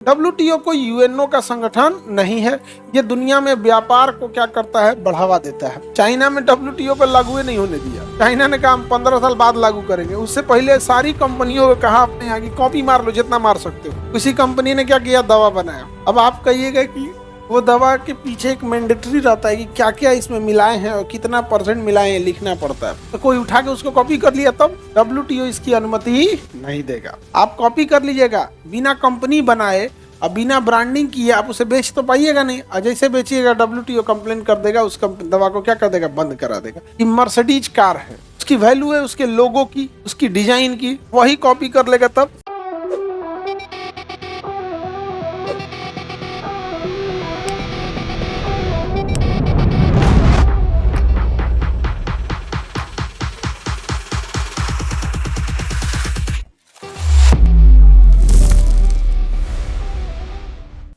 WTO कोई UNO का संगठन नहीं है। ये दुनिया में व्यापार को क्या करता है, बढ़ावा देता है। चाइना में डब्ल्यूटीओ पर लागू नहीं होने दिया। चाइना ने कहा हम 15 साल बाद लागू करेंगे। उससे पहले सारी कंपनियों को कहा अपने यहाँ की कॉपी मार लो जितना मार सकते हो। किसी कंपनी ने क्या किया, दवा बनाया। अब आप कहिएगा कि वो दवा के पीछे एक मैंडेटरी रहता है कि क्या क्या इसमें मिलाए हैं और कितना % मिलाए हैं, लिखना पड़ता है। तो कोई उठा के उसको कॉपी कर लिया तब डब्ल्यूटीओ इसकी अनुमति ही नहीं देगा। आप कॉपी कर लीजिएगा बिना कंपनी बनाए और बिना ब्रांडिंग किए, आप उसे बेच तो पाइएगा नहीं। और जैसे बेचिएगा डब्ल्यूटीओ कंप्लेन कर देगा, उस दवा को क्या कर देगा, बंद करा देगा। कि मर्सिडीज कार है, उसकी वैल्यू है उसके लोगो की, उसकी डिजाइन की, वही कॉपी कर लेगा तब।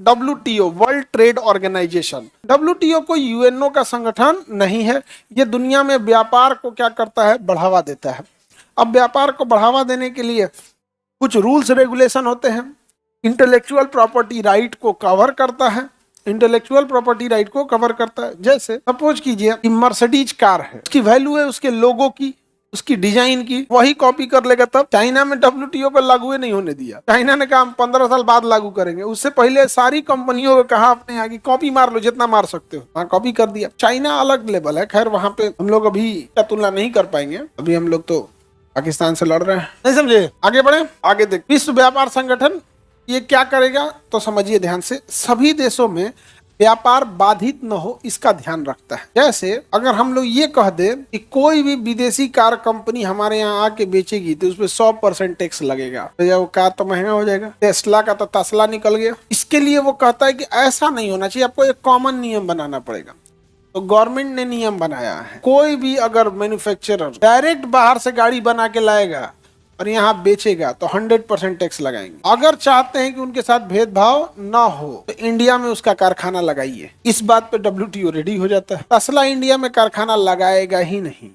WTO world trade organisation, WTO कोई यूएनओ का संगठन नहीं है। ये दुनिया में व्यापार को क्या करता है, बढ़ावा देता है। अब व्यापार को बढ़ावा देने के लिए कुछ रूल्स रेगुलेशन होते हैं। इंटेलेक्चुअल प्रॉपर्टी राइट को कवर करता है। इंटेलेक्चुअल प्रॉपर्टी राइट को कवर करता है। जैसे सपोज कीजिए कि मर्सिडीज कार है, उसकी वैल्यू है उसके लोगो की, उसकी डिजाइन की, वही कॉपी कर लेगा तब। चाइना में डब्ल्यूटीओ को लागू नहीं होने दिया। चाइना ने कहा हम 15 साल बाद लागू करेंगे। उससे पहले सारी कंपनियों को कहा अपने यहाँ की कॉपी मार लो जितना मार सकते हो। हाँ, कॉपी कर दिया। चाइना अलग लेवल है, खैर वहां पे हम लोग अभी क्या तुलना नहीं कर पाएंगे। अभी हम लोग तो पाकिस्तान से लड़ रहे हैं, नहीं समझे। आगे बढ़े, आगे देख। विश्व व्यापार संगठन ये क्या करेगा तो समझिए ध्यान से। सभी देशों में व्यापार बाधित न हो इसका ध्यान रखता है। जैसे अगर हम लोग ये कह दे कि कोई भी विदेशी कार कंपनी हमारे यहाँ आके बेचेगी तो उसपे 100% टैक्स लगेगा, तो वो कार तो महंगा हो जाएगा। टेस्ला का तो तसला निकल गया। इसके लिए वो कहता है कि ऐसा नहीं होना चाहिए, आपको एक कॉमन नियम बनाना पड़ेगा। तो गवर्नमेंट ने नियम बनाया है, कोई भी अगर मैन्युफैक्चरर डायरेक्ट बाहर से गाड़ी बना के लाएगा और यहाँ बेचेगा तो 100% टैक्स लगाएंगे। अगर चाहते हैं कि उनके साथ भेदभाव ना हो तो इंडिया में उसका कारखाना लगाइए। इस बात पे डब्ल्यूटीओ रेडी हो जाता है। तस्ला इंडिया में कारखाना लगाएगा ही नहीं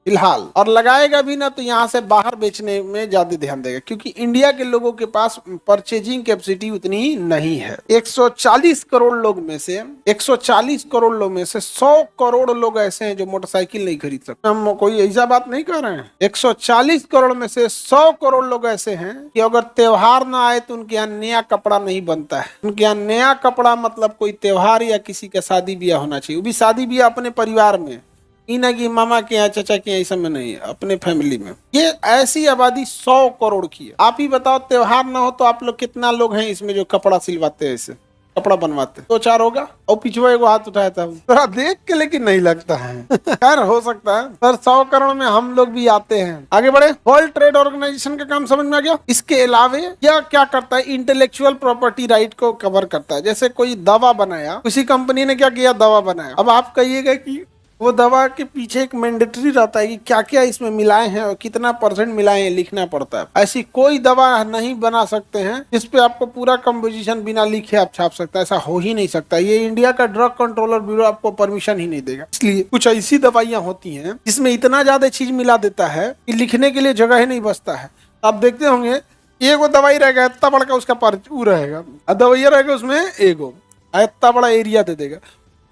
फिलहाल, और लगाएगा भी ना तो यहाँ से बाहर बेचने में ज्यादा ध्यान देगा, क्योंकि इंडिया के लोगों के पास परचेजिंग कैपेसिटी उतनी नहीं है। 140 करोड़ लोग में से 140 करोड़ लोग में से 100 करोड़ लोग ऐसे हैं जो मोटरसाइकिल नहीं खरीद सकते। हम कोई ऐसा बात नहीं कर रहे हैं। 140 करोड़ में से 100 करोड़ लोग ऐसे हैं कि अगर त्योहार ना आए तो उनके यहाँ नया कपड़ा नहीं बनता है। उनके यहाँ नया कपड़ा मतलब कोई त्योहार या किसी का शादी ब्याह होना चाहिए, वो भी शादी ब्याह अपने परिवार में, ना कि मामा के यहाँ चाचा के यहाँ, ऐसा में नहीं है, अपने फैमिली में। ये ऐसी आबादी 100 करोड़ की है। आप ही बताओ त्योहार ना हो तो आप लोग कितना लोग हैं इसमें जो कपड़ा सिलवाते हैं, ऐसे कपड़ा बनवाते? 2-4 होगा। और पिछवा एगो हाथ उठाया था थोड़ा देख के, लेकिन नहीं लगता है। खैर हो सकता है सर, 100 करोड़ में हम लोग भी आते हैं। आगे बढ़े। वर्ल्ड ट्रेड ऑर्गेनाइजेशन का काम समझ में आ गया। इसके अलावे यह क्या करता है, इंटेलेक्चुअल प्रॉपर्टी राइट को कवर करता है। जैसे कोई दवा बनाया, किसी कंपनी ने क्या किया, दवा बनाया। अब आप कहिएगा कि वो दवा के पीछे एक मैंडेटरी रहता है कि क्या क्या इसमें मिलाए हैं और कितना % मिलाए हैं, लिखना पड़ता है। ऐसी कोई दवा नहीं बना सकते हैं जिसपे आपको पूरा कंपोजिशन बिना लिखे आप छाप सकते हैं। ऐसा हो ही नहीं सकता। ये इंडिया का ड्रग कंट्रोलर ब्यूरो आपको परमिशन ही नहीं देगा। इसलिए कुछ ऐसी दवाइयां होती हैं जिसमें इतना ज्यादा चीज मिला देता है कि लिखने के लिए जगह ही नहीं बचता है। आप देखते होंगे एगो दवाई रहेगा, इतना बड़ा उसका पर्चू रहेगा, दवाइया रहेगा उसमें एगो, इतना बड़ा एरिया दे देगा।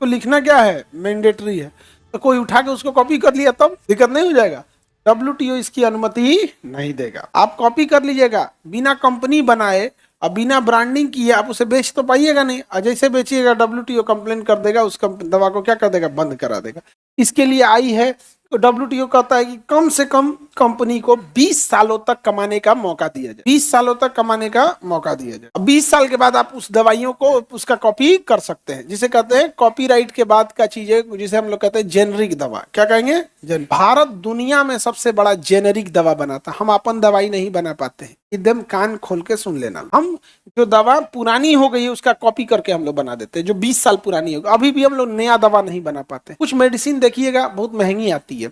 तो लिखना क्या है, मैंडेटरी है। तो कोई उठा के उसको कॉपी कर लिया तब दिक्कत नहीं हो जाएगा। डब्ल्यूटीओ इसकी अनुमति नहीं देगा। आप कॉपी कर लीजिएगा बिना कंपनी बनाए और बिना ब्रांडिंग किए, आप उसे बेच तो पाइएगा नहीं। और जैसे बेचिएगा डब्ल्यूटीओ कंप्लेन कर देगा, उस दवा को क्या कर देगा, बंद करा देगा। इसके लिए आई है तो डब्ल्यूटीओ कहता है कि कम से कम कंपनी को 20 सालों तक कमाने का मौका दिया जाए। 20 सालों तक कमाने का मौका दिया जाए। अब 20 साल के बाद आप उस दवाइयों को उसका कॉपी कर सकते हैं, जिसे कहते हैं कॉपीराइट के बाद का चीज है, जिसे हम लोग कहते हैं जेनरिक दवा। क्या कहेंगे, भारत दुनिया में सबसे बड़ा जेनरिक दवा बनाता। हम अपन दवाई नहीं बना पाते हैं। एकदम कान खोल के सुन लेना। हम जो दवा पुरानी हो गई है उसका कॉपी करके हम लोग बना देते हैं, जो 20 साल पुरानी होगी। अभी भी हम लोग नया दवा नहीं बना पाते। कुछ मेडिसिन देखिएगा बहुत महंगी आती है,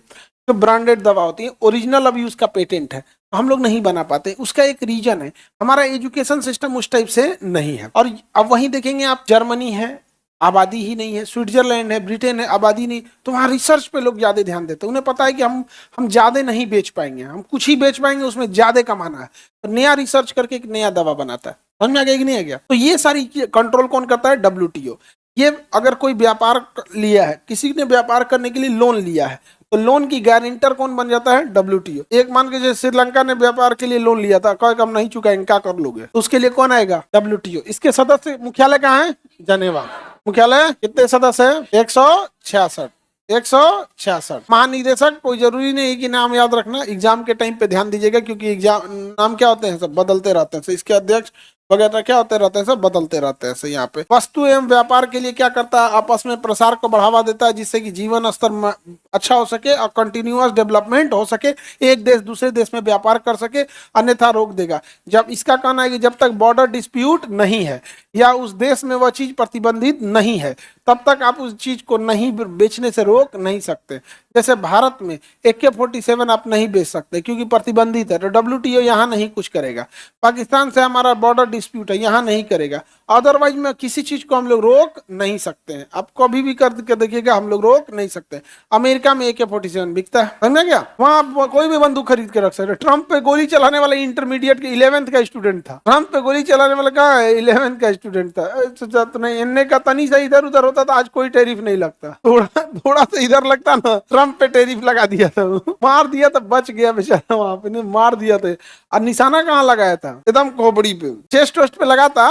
जो ब्रांडेड दवा होती है, ओरिजिनल अभी उसका पेटेंट है, हम लोग नहीं बना पाते। उसका एक रीजन है, हमारा एजुकेशन सिस्टम उस टाइप से नहीं है। और अब वहीं देखेंगे आप, जर्मनी है, आबादी ही नहीं है। स्विट्जरलैंड है, ब्रिटेन है, आबादी नहीं, तो वहाँ रिसर्च पे लोग ज्यादा ध्यान देते हैं। उन्हें पता है कि हम ज्यादा नहीं बेच पाएंगे, हम कुछ ही बेच पाएंगे, उसमें ज्यादा कमाना है, तो नया रिसर्च करके एक नया दवा बनाता है। समझ में आ गया कि नहीं आ गया? तो ये सारी कंट्रोल कौन करता है? WTO। ये अगर कोई व्यापार लिया है, किसी ने व्यापार करने के लिए लोन लिया है, तो लोन की गारंटर कौन बन जाता है? WTO। एक मान के जैसे श्रीलंका ने व्यापार के लिए लोन लिया था, कहा हम नहीं चुकाएंगे, क्या कर लोगे? तो उसके लिए कौन आएगा? WTO। इसके सदस्य मुख्यालय कहाँ है? जनेवा। मुख्यालय कितने सदस्य है? 166। 166 महानिदेशक। कोई जरूरी नहीं कि नाम याद रखना, एग्जाम के टाइम पे ध्यान दीजिएगा, क्योंकि एग्जाम नाम क्या होते हैं, सब बदलते रहते हैं। इसके अध्यक्ष वगैरह क्या होते रहते हैं, सब बदलते रहते हैं। यहाँ पे वस्तु एवं व्यापार के लिए क्या करता है? आपस में प्रसार को बढ़ावा देता है, जिससे कि जीवन स्तर अच्छा हो सके और कंटिन्यूअस डेवलपमेंट हो सके, एक देश दूसरे देश में व्यापार कर सके, अन्यथा रोक देगा। जब इसका कहना है कि जब तक बॉर्डर डिस्प्यूट नहीं है या उस देश में वह चीज प्रतिबंधित नहीं है, तब तक आप उस चीज को नहीं बेचने से रोक नहीं सकते। जैसे भारत में AK-47 आप नहीं बेच सकते क्योंकि प्रतिबंधित है, तो WTO यहाँ नहीं कुछ करेगा। पाकिस्तान से हमारा बॉर्डर डिस्प्यूट है, यहाँ नहीं करेगा। अदरवाइज में किसी चीज को हम लोग रोक नहीं सकते हैं। आप कभी भी करके देखिएगा, हम लोग रोक नहीं सकते। अमेरिका में AK-47 बिकता है, समझ गया? वहां आप कोई भी बंदूक खरीद के रख सकते। ट्रंप पे गोली चलाने वाला इंटरमीडिएट के 11th का स्टूडेंट था। ट्रंप पे गोली चलाने वाला कहा 11th का स्टूडेंट था। तो नहीं, इनने का तनी सा इधर उधर होता था, आज कोई टैरिफ नहीं लगता। थोड़ा सा इधर लगता ना, ट्रंप पे टैरिफ लगा दिया था, मार दिया था, बच गया बेचारा। वहां पे मार दिया था। और निशाना कहाँ लगाया था? एकदम खोपड़ी पे, चेस्ट वेस्ट पे लगाता,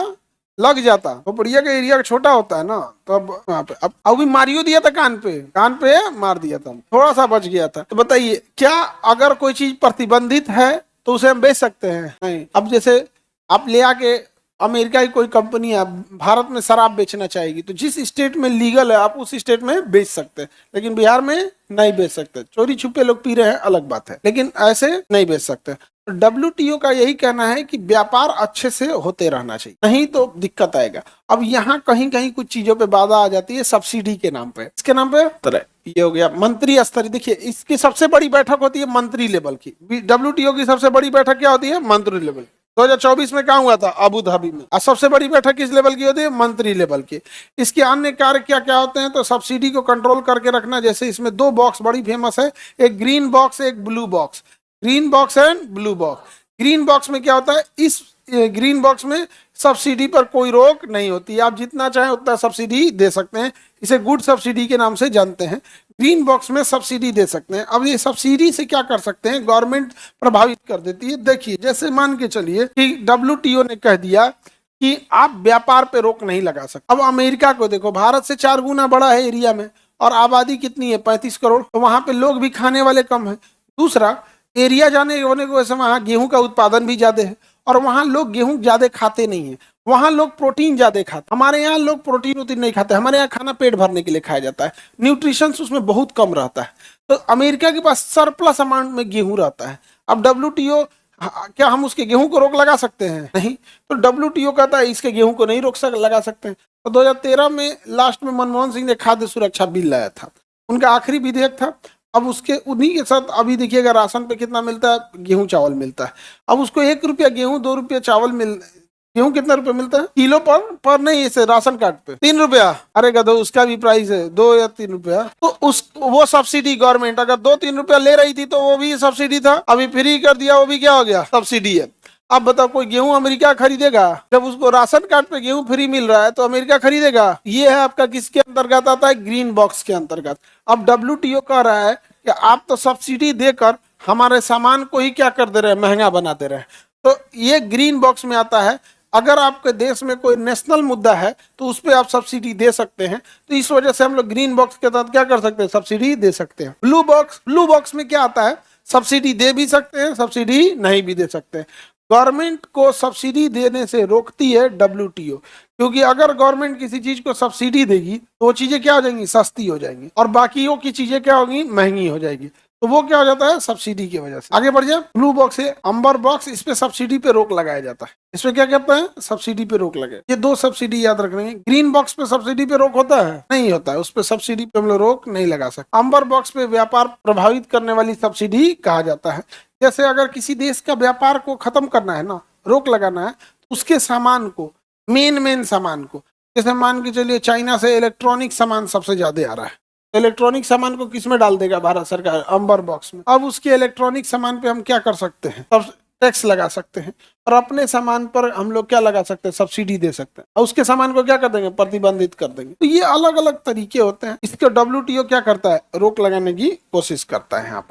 लग जाता। खोपड़िया का एरिया छोटा होता है ना, तो अब वहां पे अब अभी मारियो दिया था, कान पे मार दिया था, थोड़ा सा बच गया था। तो बताइए, क्या अगर कोई चीज प्रतिबंधित है तो उसे हम बेच सकते हैं? नहीं। अब जैसे आप ले आके अमेरिका की कोई कंपनी है, भारत में शराब बेचना चाहेगी, तो जिस स्टेट में लीगल है आप उस स्टेट में बेच सकते हैं, लेकिन बिहार में नहीं बेच सकते। चोरी छुपे लोग पी रहे हैं, अलग बात है, लेकिन ऐसे नहीं बेच सकते। WTO का यही कहना है कि व्यापार अच्छे से होते रहना चाहिए, नहीं तो दिक्कत आएगा। अब यहाँ कहीं कहीं कुछ चीजों पे बाधा आ जाती है, सब्सिडी के नाम पे। इसके नाम पे तरह ये हो गया मंत्री स्तर। देखिए, इसकी सबसे बड़ी बैठक होती है मंत्री लेवल की। WTO की सबसे बड़ी बैठक क्या होती है? मंत्री लेवल। 2024 में कहा हुआ था? अबू धाबी में। और सबसे बड़ी बैठक किस लेवल की होती है? मंत्री लेवल की। इसके अन्य कार्य क्या क्या होते हैं? तो सब्सिडी को कंट्रोल करके रखना। जैसे इसमें 2 बॉक्स बड़ी फेमस है, एक ग्रीन बॉक्स, एक blue box. Green box and blue box. Green box में क्या होता है? इस ग्रीन बॉक्स में सब्सिडी पर कोई रोक नहीं होती, आप जितना चाहें उतना सब्सिडी दे सकते हैं। इसे गुड सब्सिडी के नाम से जानते हैं। ग्रीन बॉक्स में सब्सिडी दे सकते हैं। अब ये सब्सिडी से क्या कर सकते हैं? गवर्नमेंट प्रभावित कर देती है। देखिए, जैसे मान के चलिए कि WTO ने कह दिया कि आप व्यापार पे रोक नहीं लगा सकते। अब अमेरिका को देखो, भारत से 4 गुना बड़ा है एरिया में, और आबादी कितनी है? 35 करोड़। तो वहां पे लोग भी खाने वाले कम है। दूसरा, एरिया जाने होने की वजह से वहां गेहूं का उत्पादन भी ज्यादा है, और वहां लोग गेहूं ज्यादा खाते नहीं है, वहां लोग प्रोटीन ज्यादा खाते। हमारे यहाँ लोग प्रोटीन उतना नहीं खाते। हमारे यहाँ खाना पेट भरने के लिए खाया जाता है, न्यूट्रिशन उसमें बहुत कम रहता है। तो अमेरिका के पास सरप्लस अमाउंट में गेहूं रहता है। अब WTO, क्या हम उसके गेहूं को रोक लगा सकते हैं? नहीं। तो WTO कहता है इसके गेहूं को नहीं लगा सकते हैं। तो 2013 में लास्ट में मनमोहन सिंह ने खाद्य सुरक्षा बिल लाया था, उनका आखिरी विधेयक था। अब उसके उन्हीं के साथ अभी देखिएगा राशन पे कितना मिलता है? गेहूं चावल मिलता है। अब उसको 1 रुपया गेहूं, 2 रुपया चावल गेहूं कितना रुपए मिलता है? किलो पर नहीं, इसे राशन कार्ड पे 3 रुपया। अरे गधो, उसका भी प्राइस है 2 या 3 रुपया। तो वो सब्सिडी गवर्नमेंट अगर 2-3 रुपया ले रही थी तो वो भी सब्सिडी था। अभी फ्री कर दिया, वो भी क्या हो गया? सब्सिडी है। अब बताओ, कोई गेहूं अमेरिका खरीदेगा? जब उसको राशन कार्ड पे गेहूं फ्री मिल रहा है तो अमेरिका खरीदेगा? ये है आपका किसके अंतर्गत आता है? ग्रीन बॉक्स के अंतर्गत। अब WTO कह रहा है कि आप तो सब्सिडी देकर हमारे सामान को ही क्या कर दे रहे हैं? महंगा बना दे रहे हैं। तो ये ग्रीन बॉक्स में आता है। अगर आपके देश में कोई नेशनल मुद्दा है तो उस पर आप सब्सिडी दे सकते हैं। तो इस वजह से हम लोग ग्रीन बॉक्स के तहत क्या कर सकते हैं? सब्सिडी दे सकते हैं। ब्लू बॉक्स में क्या आता है? सब्सिडी दे भी सकते हैं, सब्सिडी नहीं भी दे सकते हैं। गवर्नमेंट को सब्सिडी देने से रोकती है WTO, क्योंकि अगर गवर्नमेंट किसी चीज को सब्सिडी देगी तो वो चीजें क्या हो जाएंगी? सस्ती हो जाएंगी, और बाकियों की चीजें क्या होगी? महंगी हो जाएगी। तो वो क्या हो जाता है? सब्सिडी की वजह से। आगे बढ़ जाए, ब्लू बॉक्स है अंबर बॉक्स, इस पे सब्सिडी पे रोक लगाया जाता है। इसमें क्या कहते हैं? सब्सिडी पे रोक लगे। ये 2 सब्सिडी याद रखने। ग्रीन बॉक्स पे सब्सिडी पे रोक होता है? नहीं होता है, उस पे सब्सिडी पे हम लोग रोक नहीं लगा सकते। अंबर बॉक्स पे व्यापार प्रभावित करने वाली सब्सिडी कहा जाता है। जैसे अगर किसी देश का व्यापार को खत्म करना है ना, रोक लगाना है, तो उसके सामान को, मेन सामान को जैसे मान के चलिए चाइना से इलेक्ट्रॉनिक सामान सबसे ज्यादा आ रहा है, इलेक्ट्रॉनिक सामान को किस में डाल देगा भारत सरकार? अंबर बॉक्स में। अब उसके इलेक्ट्रॉनिक सामान पे हम क्या कर सकते हैं? तब टैक्स लगा सकते हैं, और अपने सामान पर हम लोग क्या लगा सकते हैं? सब्सिडी दे सकते हैं, और उसके सामान को क्या कर देंगे? प्रतिबंधित कर देंगे। तो ये अलग अलग तरीके होते हैं। इसके WTO क्या करता है? रोक लगाने की कोशिश करता है यहाँ पर।